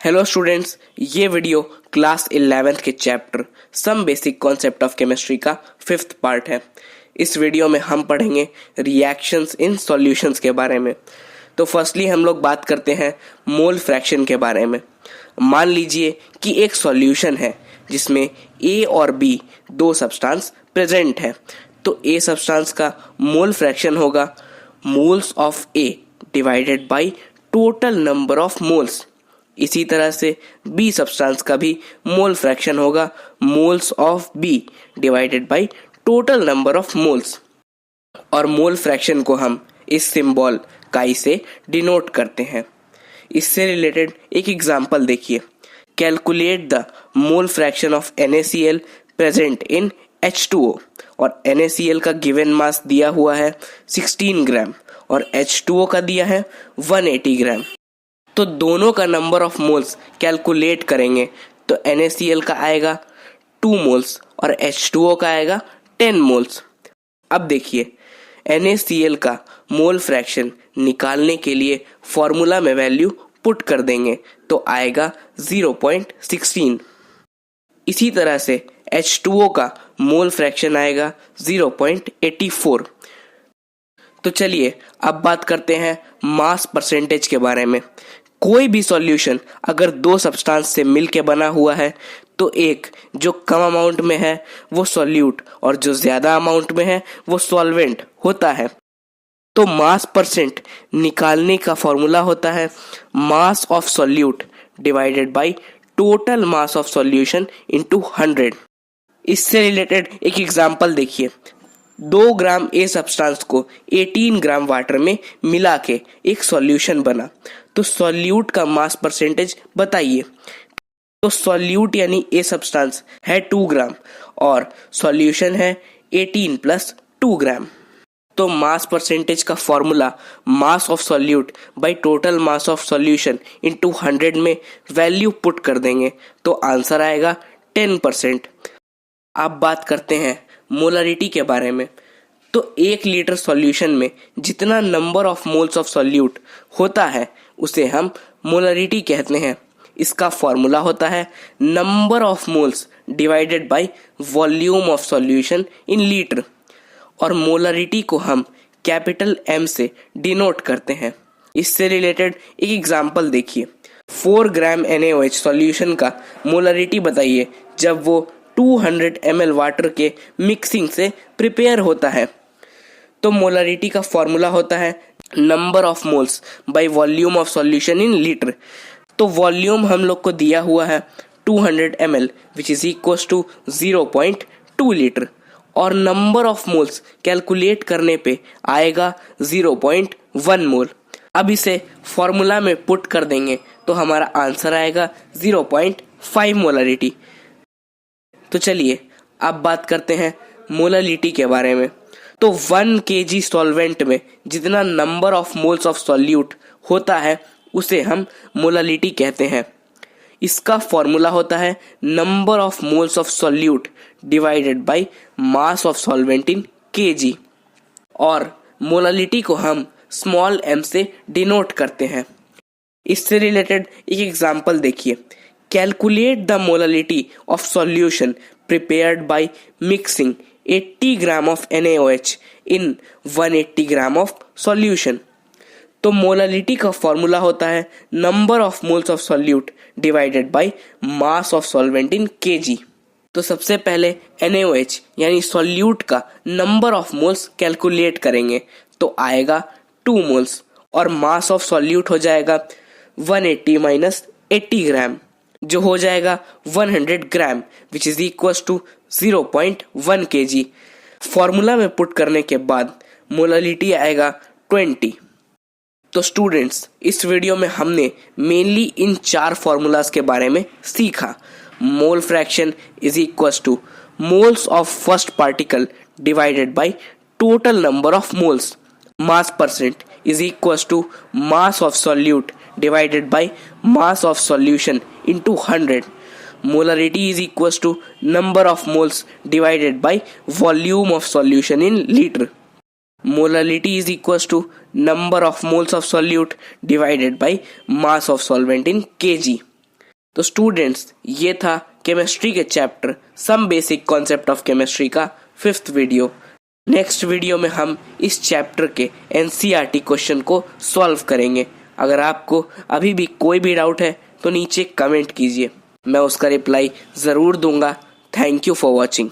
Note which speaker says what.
Speaker 1: Hello students, ये video class 11th के chapter some basic concept of chemistry का 5th part है। इस वीडियो में हम पढ़ेंगे रिएक्शंस इन सॉल्यूशंस के बारे में। तो फर्स्टली हम लोग बात करते हैं मोल फ्रैक्शन के बारे में। मान लीजिए कि एक सॉल्यूशन है जिसमें ए और बी दो सब्सटेंस प्रेजेंट है, तो ए सब्सटेंस का मोल फ्रैक्शन होगा moles of A divided by total number of moles. इसी तरह से बी सब्सटेंस का भी मोल फ्रैक्शन होगा moles of B divided by total number of moles. और मोल फ्रैक्शन को हम इस सिंबल काई से डिनोट करते हैं। इससे रिलेटेड एक एग्जांपल देखिए। Calculate the mole fraction of NaCl present in H2O। और NaCl का गिवन मास दिया हुआ है 16 ग्राम और H2O का दिया है 180 ग्राम। तो दोनों का नंबर ऑफ मोल्स कैलकुलेट करेंगे तो NaCl का आएगा 2 मोल्स और H2O का आएगा 10 मोल्स। अब देखिए NaCl का मोल फ्रैक्शन निकालने के लिए फॉर्मूला में वैल्यू पुट कर देंगे तो आएगा 0.16। इसी तरह से H2O का मोल फ्रैक्शन आएगा 0.84। तो चलिए अब बात करते हैं मास परसेंटेज के बारे में। कोई भी सॉल्यूशन अगर दो सब्सटेंस से मिलके बना हुआ है तो एक जो कम अमाउंट में है वो सॉल्यूट और जो ज्यादा अमाउंट में है वो सॉल्वेंट होता है। तो मास परसेंट निकालने का फॉर्मूला होता है मास of solute divided by total mass of solution into 100। इससे रिलेटेड एक एग्जांपल देखिए। 2 ग्राम ए सब्सटेंस को 18 ग्राम वाटर में मिला के एक सॉल्यूशन बना, तो सॉल्यूट का मास परसेंटेज बताइए। तो सॉल्यूट यानी ए सब्सटेंस है 2 ग्राम और सॉल्यूशन है 18 प्लस 2 ग्राम। तो मास परसेंटेज का formula mass of solute by total mass of solution into 100 में वैल्यू पुट कर देंगे तो आंसर आएगा 10%। अब बात करते हैं मोलरिटी के बारे में। तो 1 लीटर सॉल्यूशन में जितना number of moles of solute होता है उसे हम मोलरिटी कहते हैं। इसका फॉर्मूला होता है number of moles divided by volume of solution in litre. और मोलरिटी को हम कैपिटल M से डिनोट करते हैं। इससे रिलेटेड एक एग्जांपल देखिए। 4 ग्राम NaOH सॉल्यूशन का मोलरिटी बताइए जब वो 200 ml वाटर के मिक्सिंग से प्रिपेयर होता है। तो मोलरिटी का फॉर्मूला होता है number of moles by volume of solution in litre. तो वॉल्यूम हम लोग को दिया हुआ है 200 ml which is equal to 0.2 litre और नंबर ऑफ मोल्स कैलकुलेट करने पे आएगा 0.1 मोल। अब इसे फॉर्मूला में पुट कर देंगे तो हमारा आंसर आएगा 0.5 मोलरिटी। तो चलिए अब बात करते हैं मोलरिटी के बारे में। तो 1 kg सॉल्वेंट में जितना number of moles of solute होता है उसे हम मोलरिटी कहते हैं। इसका फॉर्मूला होता है number of moles of solute divided by mass of solvent in kg। और मोलरिटी को हम स्मॉल m से डिनोट करते हैं। इससे रिलेटेड एक एग्जांपल देखिए। Calculate the molality of solution prepared by mixing 80 gram of NaOH in 180 gram of solution। तो मोलरिटी का फॉर्मूला होता है number of moles of solute divided by mass of solvent in kg। तो सबसे पहले NaOH यानी solute का number of moles calculate करेंगे तो आएगा 2 मोल्स और मास ऑफ सॉल्यूट हो जाएगा 180 माइनस 80 ग्राम जो हो जाएगा 100 gram which is equal to 0.1 kg। Formula में पुट करने के बाद मोलरिटी आएगा 20। तो स्टूडेंट्स, इस वीडियो में हमने मेनली इन 4 फॉर्मूलाज के बारे में सीखा। Mole fraction is equal to moles of first particle divided by total number of moles. Mass percent is equal to mass of solute divided by mass of solution into 100. Molarity is equals to number of moles divided by volume of solution in liter. Molarity is equals to number of moles of solute divided by mass of solvent in kg. तो students, ये था chemistry के chapter some basic concept of chemistry का 5th video. Next video में हम इस chapter के NCERT question को सॉल्व करेंगे। अगर आपको अभी भी कोई भी डाउट है तो नीचे कमेंट कीजिए, मैं उसका रिप्लाई ज़रूर दूंगा। Thank you for watching.